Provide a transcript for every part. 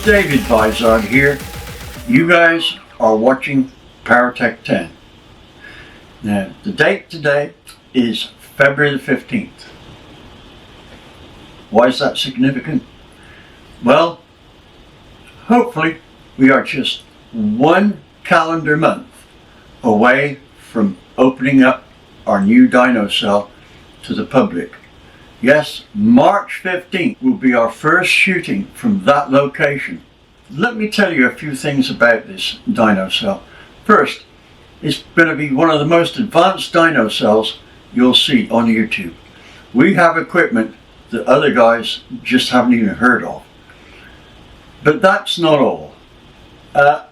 David Vizard here. You guys are watching PowerTec 10. Now, the date today is February the 15th. Why is that significant? Well, hopefully we are just one calendar month away from opening up our new dyno cell to the public. Yes, March 15th will be our first shooting from that location. Let me tell you a few things about this dyno cell. First, it's going to be one of the most advanced dyno cells you'll see on YouTube. We have equipment that other guys just haven't even heard of. But that's not all. And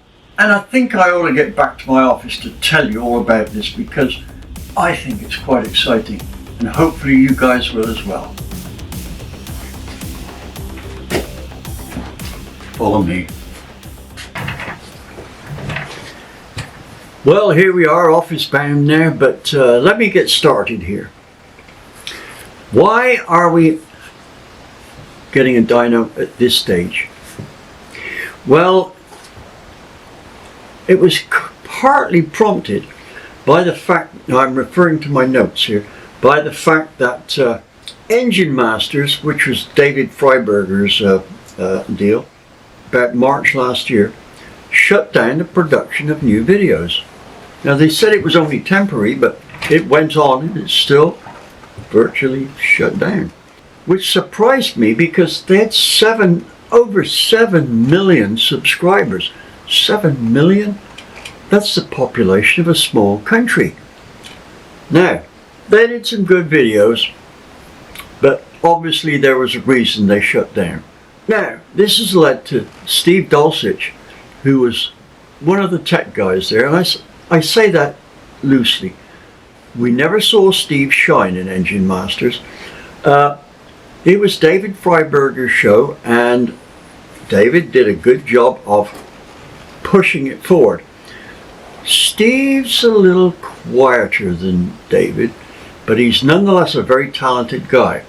I think I ought to get back to my office to tell you all about this because I think it's quite exciting. And hopefully you guys will as well. Follow me. Well, here we are, office bound now, but let me get started here. Why are we getting a dyno at this stage? Well, it was partly prompted by the fact, now I'm referring to my notes here, by the fact that Engine Masters, which was David Freiberger's deal, about March last year, shut down the production of new videos. Now they said it was only temporary, but it went on and it's still virtually shut down. Which surprised me because they had over 7 million subscribers. 7 million? That's the population of a small country. Now, they did some good videos, but obviously there was a reason they shut down. Now, this has led to Steve Dulcich, who was one of the tech guys there, and I say that loosely. We never saw Steve shine in Engine Masters. It was David Freiberger's show, and David did a good job of pushing it forward. Steve's a little quieter than David, but he's nonetheless a very talented guy.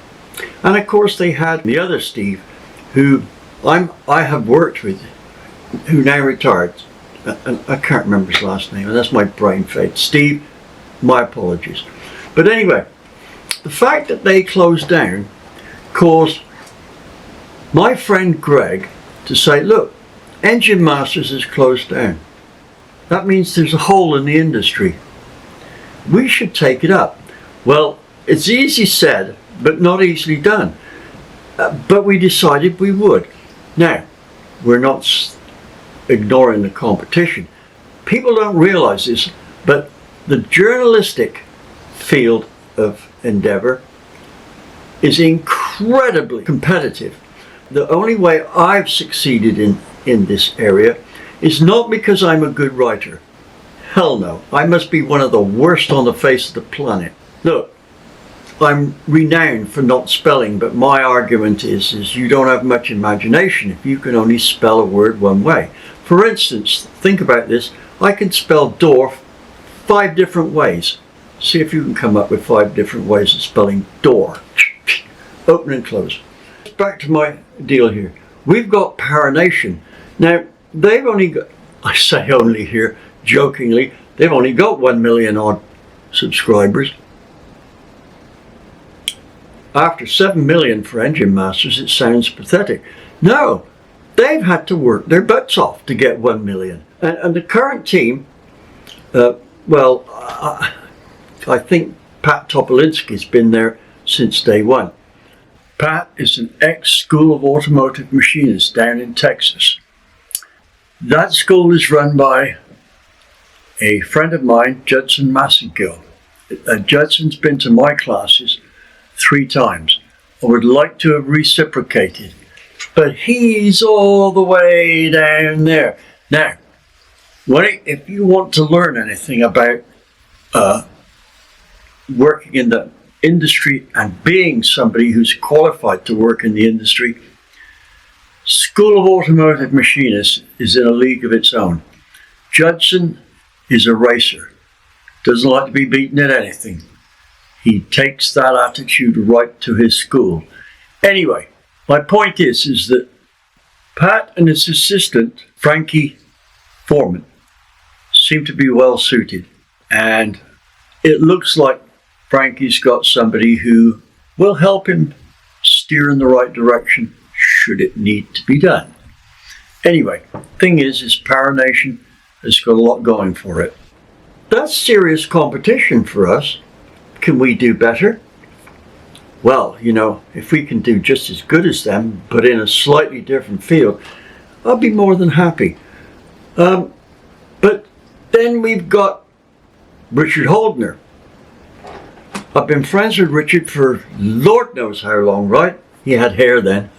And of course they had the other Steve, who I have worked with, who now retired. I can't remember his last name, and that's my brain fade. Steve, my apologies. But anyway, the fact that they closed down caused my friend Greg to say, look, Engine Masters is closed down. That means there's a hole in the industry. We should take it up. Well, it's easy said, but not easily done. But we decided we would. Now, we're not ignoring the competition. People don't realize this, but the journalistic field of endeavor is incredibly competitive. The only way I've succeeded in this area is not because I'm a good writer. Hell no, I must be one of the worst on the face of the planet. Look, I'm renowned for not spelling, but my argument is you don't have much imagination if you can only spell a word one way. For instance, think about this, I can spell door 5 different ways. See if you can come up with 5 different ways of spelling door. Open and close. Back to my deal here. We've got Power Nation. Now, they've only got, I say only here, jokingly, they've only got 1 million odd subscribers. After 7 million for Engine Masters, it sounds pathetic. No, they've had to work their butts off to get 1 million. And the current team, I think Pat Topolinsky's been there since day one. Pat is an ex-School of Automotive Machinists down in Texas. That school is run by a friend of mine, Judson Massengill. Judson's been to my classes 3 times. I would like to have reciprocated, but he's all the way down there. Now, if you want to learn anything about working in the industry and being somebody who's qualified to work in the industry, School of Automotive Machinists is in a league of its own. Judson is a racer, doesn't like to be beaten at anything. He takes that attitude right to his school. Anyway, my point is that Pat and his assistant, Frankie Foreman, seem to be well suited, and it looks like Frankie's got somebody who will help him steer in the right direction should it need to be done. Anyway, thing is Power Nation has got a lot going for it. That's serious competition for us. Can we do better? Well, you know, if we can do just as good as them, but in a slightly different field, I'll be more than happy. But then we've got Richard Holdner. I've been friends with Richard for Lord knows how long, right? He had hair then.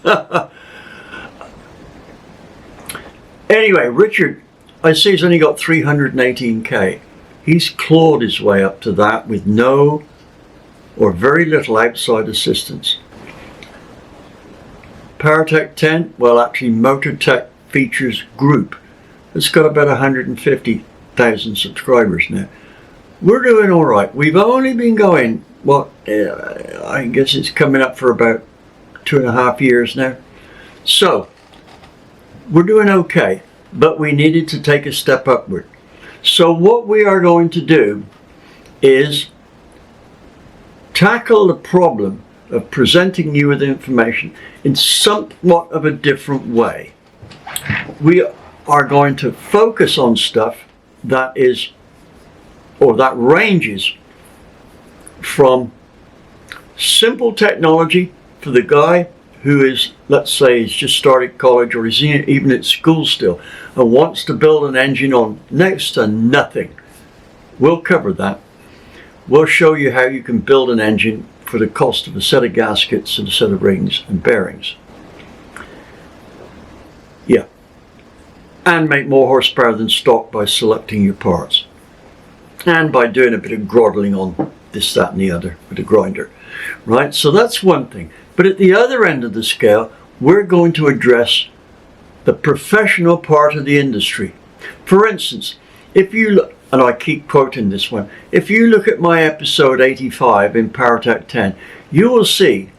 Anyway, Richard, I say he's only got 318k. He's clawed his way up to that with no or very little outside assistance. PowerTec 10, well actually MotorTec Features group, it's got about 150,000 subscribers now. We're doing all right. We've only been going, well, I guess it's coming up for about 2.5 years now. So, we're doing okay, but we needed to take a step upward. So what we are going to do is tackle the problem of presenting you with information in somewhat of a different way. We are going to focus on stuff that is, or that ranges from simple technology for the guy who is, let's say, he's just started college or he's even at school still and wants to build an engine on next to nothing. We'll cover that. We'll show you how you can build an engine for the cost of a set of gaskets and a set of rings and bearings. Yeah. And make more horsepower than stock by selecting your parts. And by doing a bit of groddling on this, that and the other with a grinder. Right? So that's one thing. But at the other end of the scale, we're going to address the professional part of the industry. For instance, if you look, and I keep quoting this one, if you look at my episode 85 in PowerTec 10, you will see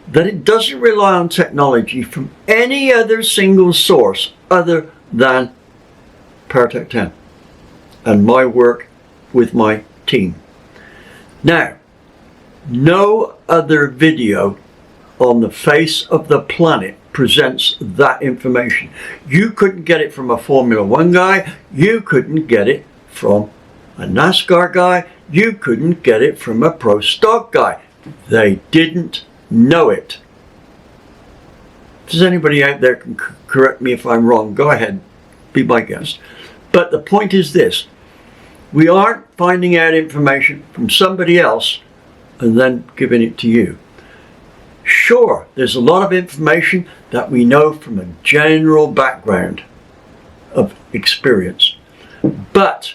that it doesn't rely on technology from any other single source other than PowerTec 10 and my work with my team. Now, no other video on the face of the planet presents that information. You couldn't get it from a Formula One guy. You couldn't get it from a NASCAR guy. You couldn't get it from a pro stock guy. They didn't know it. If there's anybody out there can correct me if I'm wrong, go ahead, be my guest. But the point is this: we aren't finding out information from somebody else and then giving it to you. Sure, there's a lot of information that we know from a general background of experience, but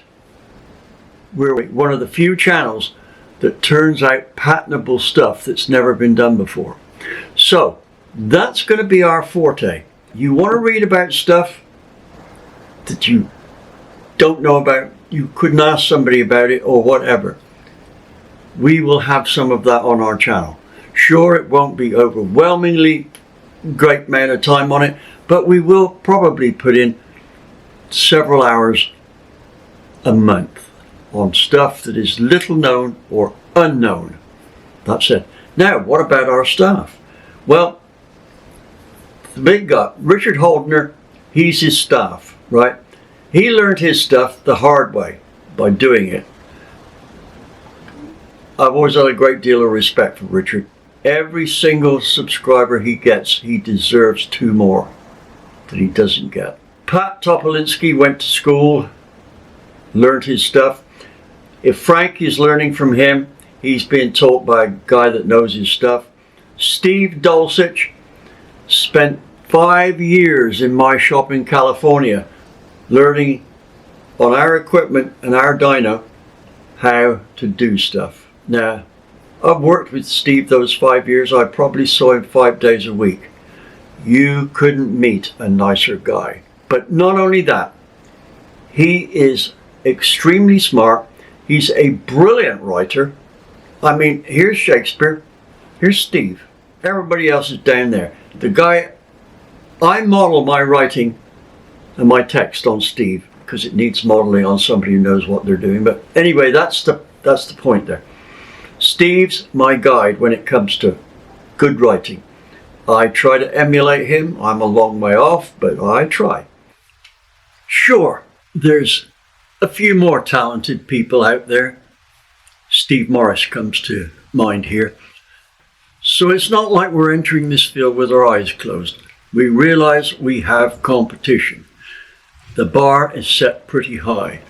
we're one of the few channels that turns out patentable stuff that's never been done before. So that's going to be our forte. You want to read about stuff that you don't know about, you couldn't ask somebody about it or whatever. We will have some of that on our channel. Sure, it won't be overwhelmingly great amount of time on it, but we will probably put in several hours a month on stuff that is little known or unknown. That's it. Now, what about our staff? Well, the big guy, Richard Holdner, he's his staff, right? He learned his stuff the hard way by doing it. I've always had a great deal of respect for Richard. Every single subscriber he gets, he deserves 2 more that he doesn't get. Pat Topolinsky went to school, learned his stuff. If Frank is learning from him, he's being taught by a guy that knows his stuff. Steve Dulcich spent 5 years in my shop in California learning on our equipment and our dyno how to do stuff. Now, I've worked with Steve those 5 years. I probably saw him 5 days a week. You couldn't meet a nicer guy. But not only that, he is extremely smart. He's a brilliant writer. I mean, here's Shakespeare. Here's Steve. Everybody else is down there. The guy I model my writing and my text on Steve because it needs modeling on somebody who knows what they're doing. But anyway, that's the point there. Steve's my guide when it comes to good writing. I try to emulate him. I'm a long way off, but I try. Sure, there's a few more talented people out there. Steve Morris comes to mind here. So it's not like we're entering this field with our eyes closed. We realize we have competition. The bar is set pretty high.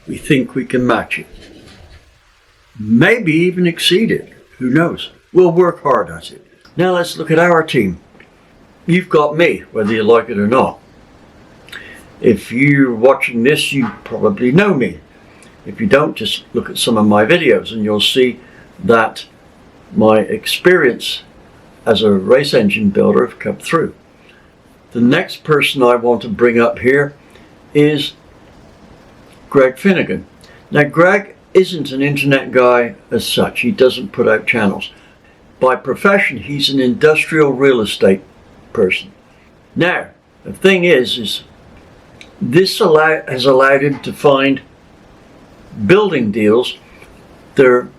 We think we can match it. Maybe even exceed it. Who knows? We'll work hard at it. Now let's look at our team. You've got me, whether you like it or not. If you're watching this, you probably know me. If you don't, just look at some of my videos and you'll see that my experience as a race engine builder have come through. The next person I want to bring up here is Greg Finnegan. Now, Greg isn't an internet guy as such. He doesn't put out channels. By profession, he's an industrial real estate person. Now, the thing is this has allowed him to find building deals that are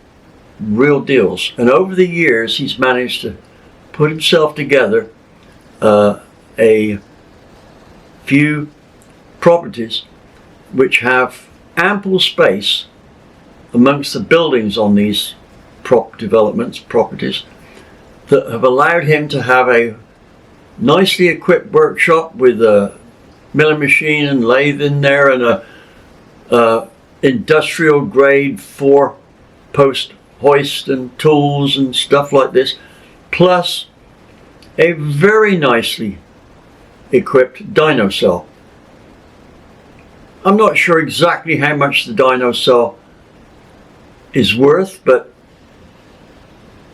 real deals. And over the years, he's managed to put himself together a few properties which have ample space amongst the buildings on these properties that have allowed him to have a nicely equipped workshop with a milling machine and lathe in there and a industrial grade 4-post hoist and tools and stuff like this, plus a very nicely equipped dyno cell. I'm not sure exactly how much the dyno cell is worth, but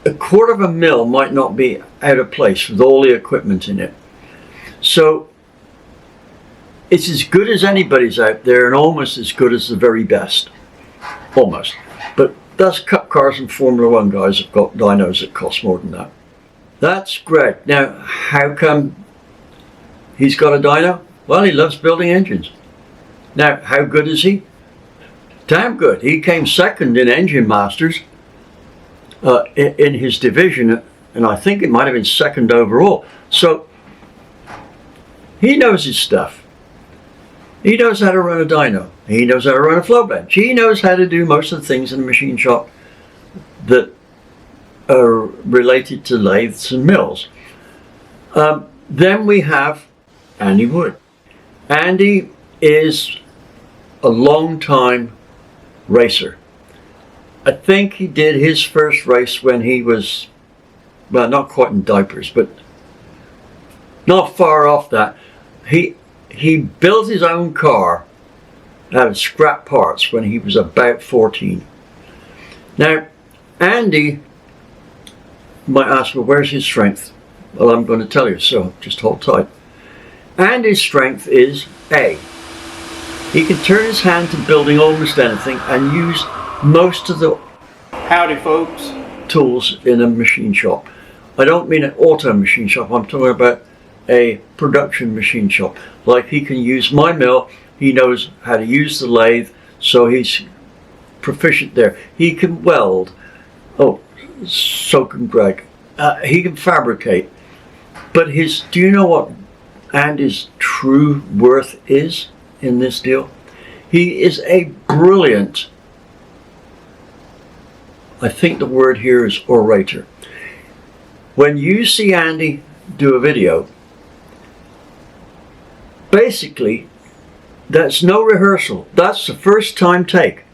$250,000 might not be out of place with all the equipment in it. So it's as good as anybody's out there and almost as good as the very best. Almost. But that's Cup cars and Formula One guys have got dynos that cost more than that. That's Greg. Now, how come he's got a dyno? Well, he loves building engines. Now, how good is he? Damn good. He came second in Engine Masters in his division, and I think it might have been second overall. So he knows his stuff. He knows how to run a dyno. He knows how to run a flow bench. He knows how to do most of the things in a machine shop that are related to lathes and mills. Then we have Andy Wood. Andy is a long-time racer. I think he did his first race when he was, well, not quite in diapers, but not far off that. He built his own car out of scrap parts when he was about 14. Now, Andy might ask, well, where's his strength? Well, I'm going to tell you, so just hold tight. Andy's strength is A. He can turn his hand to building almost anything and use most of the howdy folks tools in a machine shop. I don't mean an auto machine shop, I'm talking about a production machine shop. Like, he can use my mill, he knows how to use the lathe, so he's proficient there. He can weld. Oh, so can Greg. He can fabricate. But do you know what Andy's true worth is in this deal? He is a brilliant, I think the word here is orator. When you see Andy do a video, basically that's no rehearsal. That's the first time take.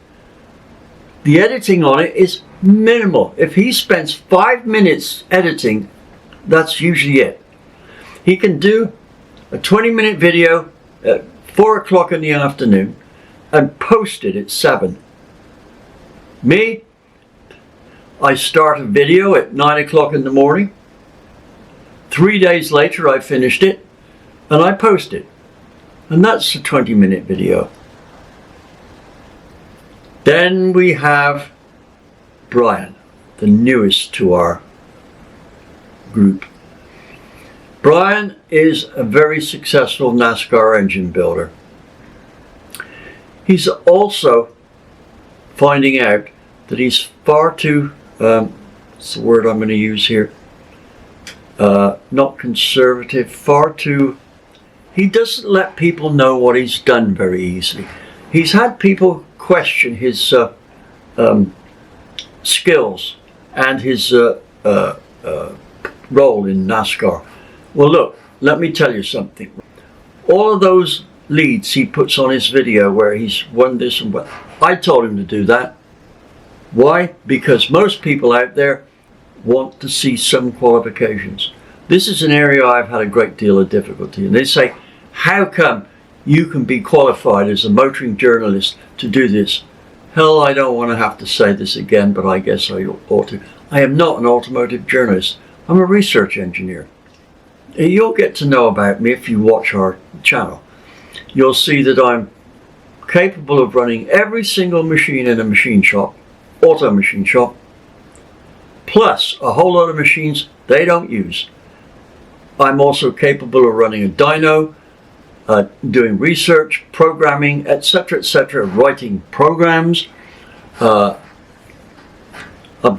The editing on it is minimal. If he spends 5 minutes editing, that's usually it. He can do a 20-minute video at 4 o'clock in the afternoon and post it at 7. Me, I start a video at 9 o'clock in the morning. 3 days later, I finished it and I post it. And that's a 20-minute video. Then we have Brian, the newest to our group. Brian is a very successful NASCAR engine builder. He's also finding out that he's far too, what's the word I'm going to use here, not conservative, he doesn't let people know what he's done very easily. He's had people question his skills and his role in NASCAR. Well, look, let me tell you something. All of those leads he puts on his video where he's won this and what, I told him to do that. Why? Because most people out there want to see some qualifications. This is an area I've had a great deal of difficulty, and they say, how come you can be qualified as a motoring journalist to do this? Hell, I don't want to have to say this again, but I guess I ought to. I am not an automotive journalist. I'm a research engineer. You'll get to know about me if you watch our channel. You'll see that I'm capable of running every single machine in a machine shop, auto machine shop, plus a whole lot of machines they don't use. I'm also capable of running a dyno, doing research, programming, etc., writing programs. I've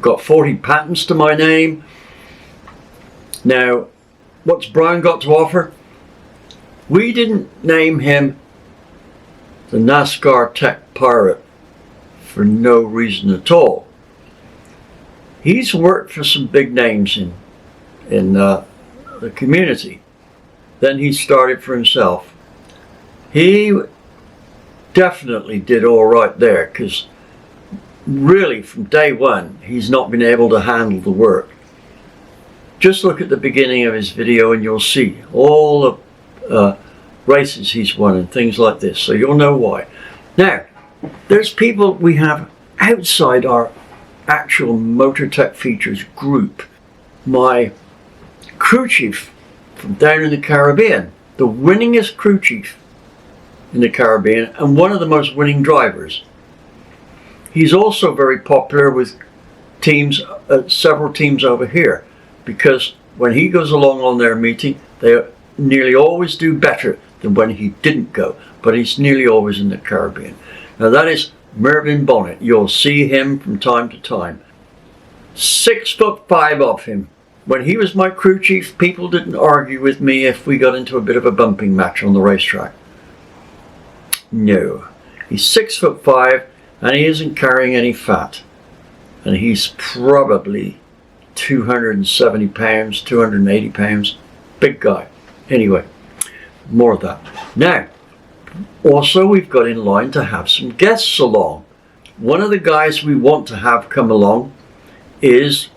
got 40 patents to my name. Now, what's Brian got to offer? We didn't name him the NASCAR Tech Pirate for no reason at all. He's worked for some big names in the community. Then he started for himself. He definitely did all right there, because really from day one he's not been able to handle the work. Just look at the beginning of his video and you'll see all the races he's won and things like this, so you'll know why. Now, there's people we have outside our actual MotorTec Features group. My crew chief from down in the Caribbean, the winningest crew chief in the Caribbean and one of the most winning drivers. He's also very popular with teams, several teams over here, because when he goes along on their meeting, they nearly always do better than when he didn't go, but he's nearly always in the Caribbean. Now that is Mervyn Bonnet. You'll see him from time to time. 6'5" of him. When he was my crew chief, people didn't argue with me if we got into a bit of a bumping match on the racetrack. No. He's 6'5" and he isn't carrying any fat. And he's probably 270 pounds, 280 pounds. Big guy. Anyway, more of that. Now, also we've got in line to have some guests along. One of the guys we want to have come along is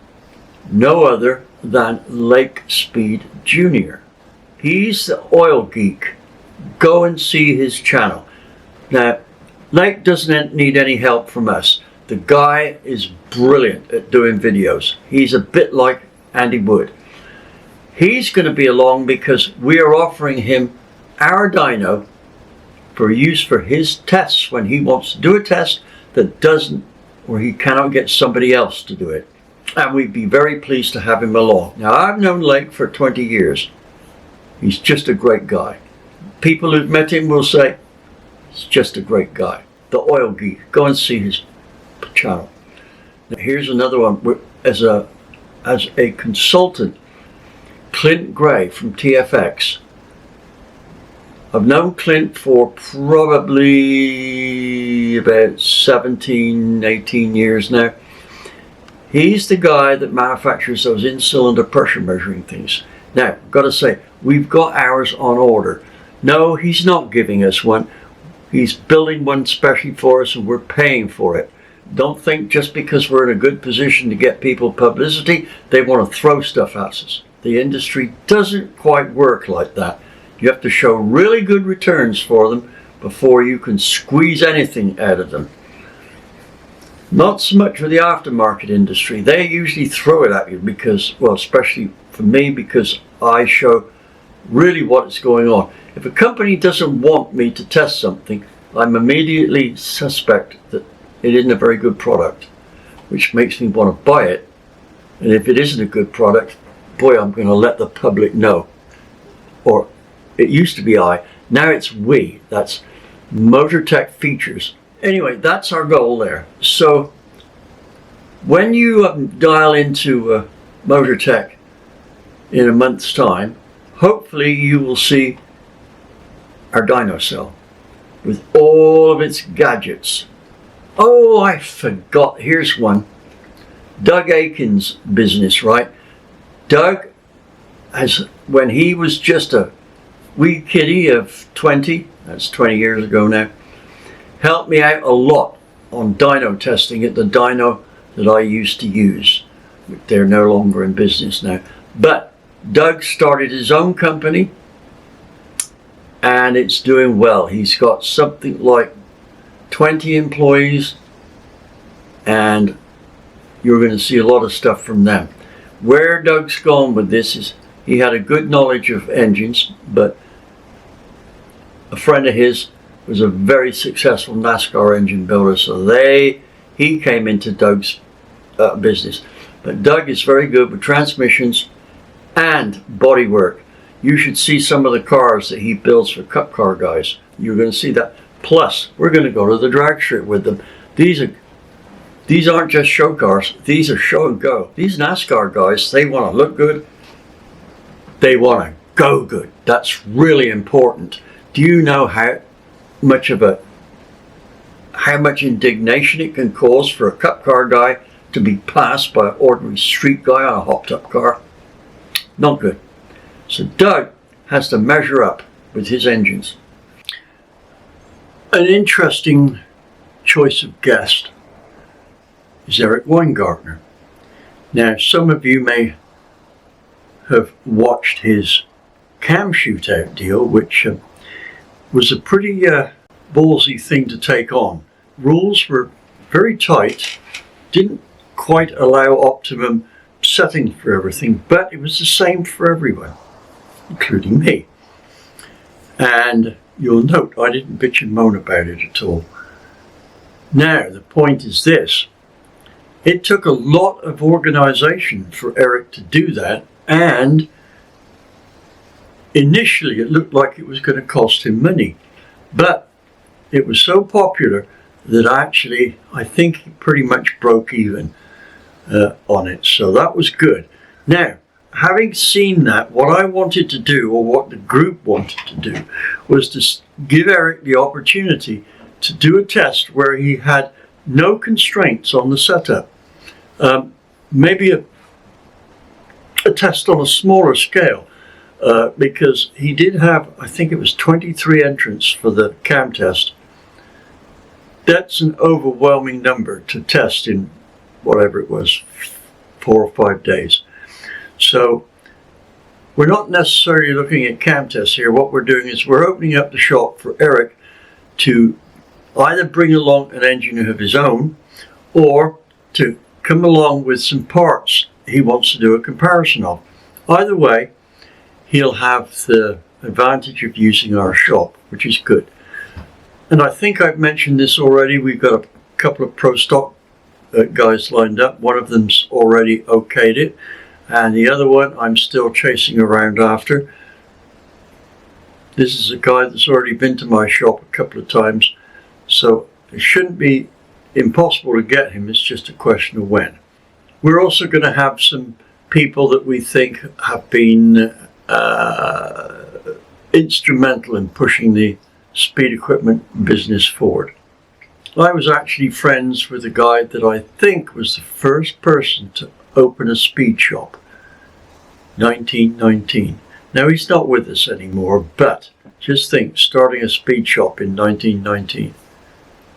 no other than Lake Speed Jr. He's the oil geek. Go and see his channel. Now, Lake doesn't need any help from us. The guy is brilliant at doing videos. He's a bit like Andy Wood. He's going to be along because we are offering him our dyno for use for his tests when he wants to do a test that doesn't, or he cannot get somebody else to do it. And we'd be very pleased to have him along. Now, I've known Lake for 20 years. He's just a great guy. People who've met him will say, he's just a great guy. The oil geek. Go and see his channel. Now, here's another one. As a consultant, Clint Gray from TFX. I've known Clint for probably about 17, 18 years now. He's the guy that manufactures those in-cylinder pressure measuring things. Now, I've got to say, we've got ours on order. No, he's not giving us one. He's building one specially for us and we're paying for it. Don't think just because we're in a good position to get people publicity, they want to throw stuff at us. The industry doesn't quite work like that. You have to show really good returns for them before you can squeeze anything out of them. Not so much for the aftermarket industry. They usually throw it at you because, well, especially for me, because I show really what's going on. If a company doesn't want me to test something, I'm immediately suspect that it isn't a very good product, which makes me want to buy it. And if it isn't a good product, boy, I'm going to let the public know. or it used to be I, now it's we. That's MotorTec Features. Anyway, that's our goal there. So when you dial into MotorTec in a month's time, hopefully you will see our dyno cell with all of its gadgets. Oh, I forgot. Here's one. Doug Aiken's business, right? Doug has, when he was just a wee kiddie of 20, that's 20 years ago now, helped me out a lot on dyno testing at the dyno that I used to use. They're no longer in business now. But Doug started his own company and it's doing well. He's got something like 20 employees and you're going to see a lot of stuff from them. Where Doug's gone with this is he had a good knowledge of engines, but a friend of his was a very successful NASCAR engine builder, so he came into Doug's business. But Doug is very good with transmissions and bodywork. You should see some of the cars that he builds for cup car guys. You're going to see that. Plus, we're going to go to the drag strip with them. These aren't just show cars. These are show and go. These NASCAR guys, they want to look good. They want to go good. That's really important. Do you know how much indignation it can cause for a cup car guy to be passed by an ordinary street guy on a hopped up car? Not good. So Doug has to measure up with his engines. An interesting choice of guest is Eric Weingartner. Now, some of you may have watched his cam shootout deal, which was a pretty ballsy thing to take on. Rules were very tight, didn't quite allow optimum setting for everything, but it was the same for everyone, including me. And you'll note I didn't bitch and moan about it at all. Now, the point is this. It took a lot of organization for Eric to do that, and initially it looked like it was going to cost him money, but it was so popular that actually I think he pretty much broke even on it, so that was good. Now, having seen that, what I wanted to do, or what the group wanted to do, was to give Eric the opportunity to do a test where he had no constraints on the setup. Maybe a test on a smaller scale, because he did have, I think it was 23 entrants for the cam test. That's an overwhelming number to test in whatever it was, 4 or 5 days. So we're not necessarily looking at cam tests here. What we're doing is we're opening up the shop for Eric to either bring along an engine of his own or to come along with some parts he wants to do a comparison of. Either way, he'll have the advantage of using our shop, which is good. And I think I've mentioned this already. We've got a couple of pro stock guys lined up. One of them's already okayed it, and the other one I'm still chasing around after. This is a guy that's already been to my shop a couple of times, so it shouldn't be impossible to get him. It's just a question of when. We're also going to have some people that we think have been instrumental in pushing the speed equipment business forward. I was actually friends with a guy that I think was the first person to open a speed shop, 1919. Now he's not with us anymore, but just think, starting a speed shop in 1919.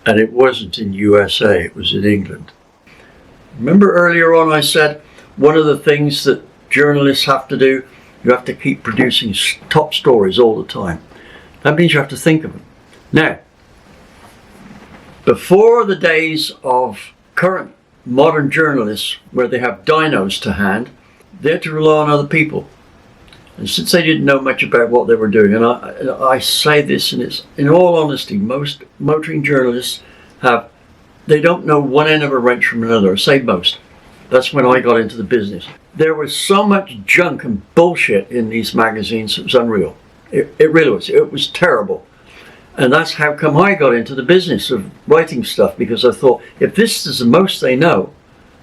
And it wasn't in USA, it was in England. Remember earlier on I said one of the things that journalists have to do, you have to keep producing top stories all the time. That means you have to think of them. Now, before the days of current modern journalists where they have dynos to hand, they had to rely on other people. And since they didn't know much about what they were doing, and I say this, and it's in all honesty, most motoring journalists they don't know one end of a wrench from another. I say most. That's when I got into the business. There was so much junk and bullshit in these magazines, it was unreal. It really was. It was terrible. And that's how come I got into the business of writing stuff, because I thought, if this is the most they know,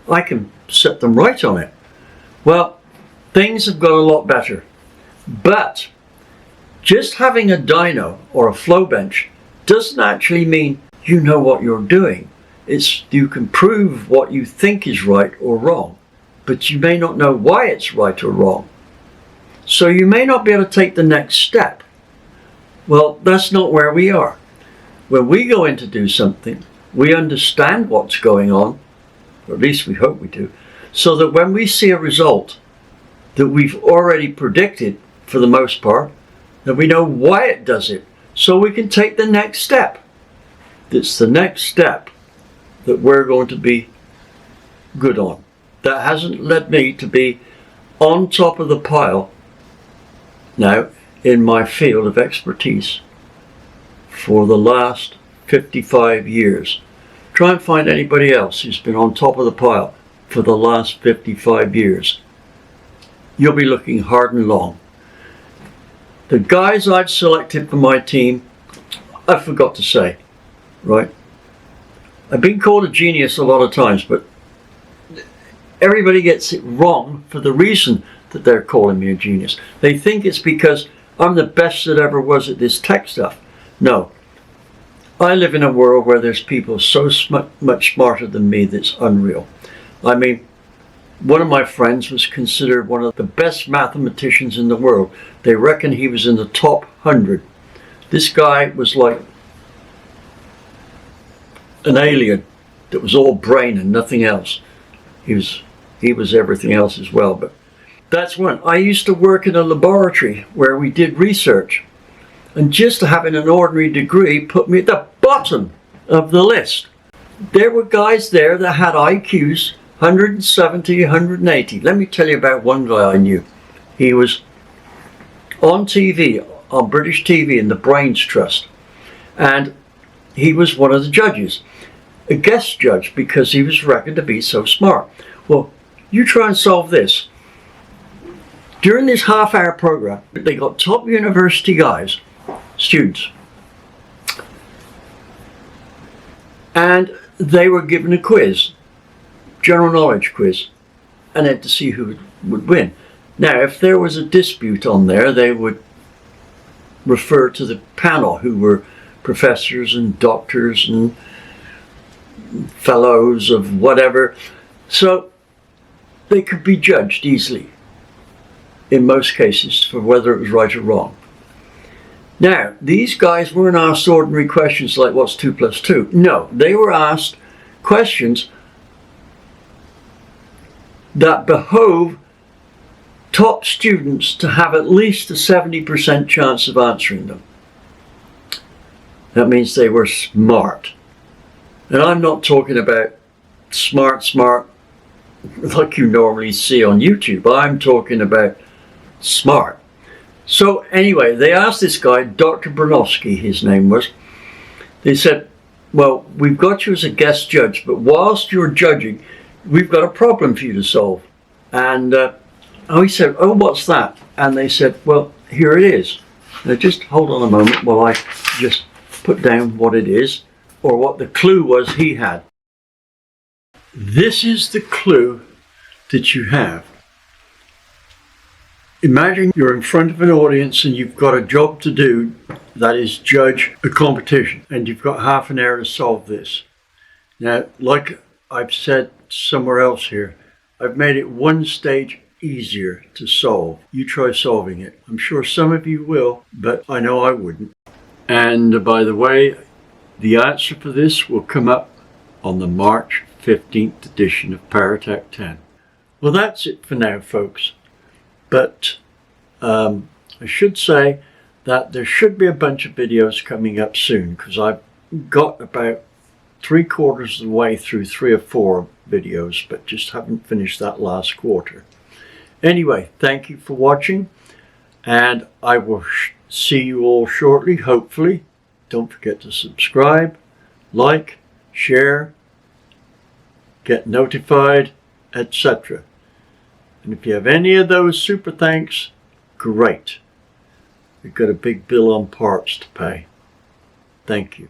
I can set them right on it. Well, things have got a lot better. But just having a dyno or a flow bench doesn't actually mean you know what you're doing. It's you can prove what you think is right or wrong, but you may not know why it's right or wrong. So you may not be able to take the next step. Well, that's not where we are. When we go in to do something, we understand what's going on, or at least we hope we do, so that when we see a result that we've already predicted for the most part, that we know why it does it, so we can take the next step. It's the next step that we're going to be good on. That hasn't led me to be on top of the pile now in my field of expertise for the last 55 years. Try and find anybody else who's been on top of the pile for the last 55 years. You'll be looking hard and long. The guys I've selected for my team, I forgot to say, right? I've been called a genius a lot of times, but everybody gets it wrong for the reason that they're calling me a genius. They think it's because I'm the best that ever was at this tech stuff. No. I live in a world where there's people so much smarter than me that's unreal. I mean, one of my friends was considered one of the best mathematicians in the world. They reckon he was in the top 100. This guy was like an alien that was all brain and nothing else. He was everything else as well. But that's one. I used to work in a laboratory where we did research, and just having an ordinary degree put me at the bottom of the list. There were guys there that had IQs 170, 180. Let me tell you about one guy I knew. He was on TV, on British TV in the Brains Trust, and he was one of the judges, a guest judge, because he was reckoned to be so smart. Well, you try and solve this. During this half-hour program, they got top university guys, students, and they were given a quiz, general knowledge quiz, and had to see who would win. Now, if there was a dispute on there, they would refer to the panel, who were professors and doctors and fellows of whatever, so they could be judged easily in most cases for whether it was right or wrong. Now, these guys weren't asked ordinary questions like what's 2 plus 2. No, they were asked questions that behove top students to have at least a 70% chance of answering them. That means they were smart. And I'm not talking about smart like you normally see on YouTube. I'm talking about smart. So anyway, they asked this guy, Dr. Bronowski, his name was, they said, well, we've got you as a guest judge, but whilst you're judging, we've got a problem for you to solve. And he said, oh, what's that? And they said, well, here it is. Now just hold on a moment while I just put down what it is, or what the clue was he had. This is the clue that you have. Imagine you're in front of an audience and you've got a job to do, that is judge a competition, and you've got half an hour to solve this. Now, like I've said somewhere else here, I've made it one stage easier to solve. You try solving it. I'm sure some of you will, but I know I wouldn't. And by the way, the answer for this will come up on the March 15th edition of PowerTec 10. Well, that's it for now, folks. But I should say that there should be a bunch of videos coming up soon, because I've got about 3/4 of the way through 3 or 4 videos, but just haven't finished that last quarter. Anyway, thank you for watching, and I will see you all shortly, hopefully. Don't forget to subscribe, like, share, get notified, etc. And if you have any of those super thanks, great. We've got a big bill on parts to pay. Thank you.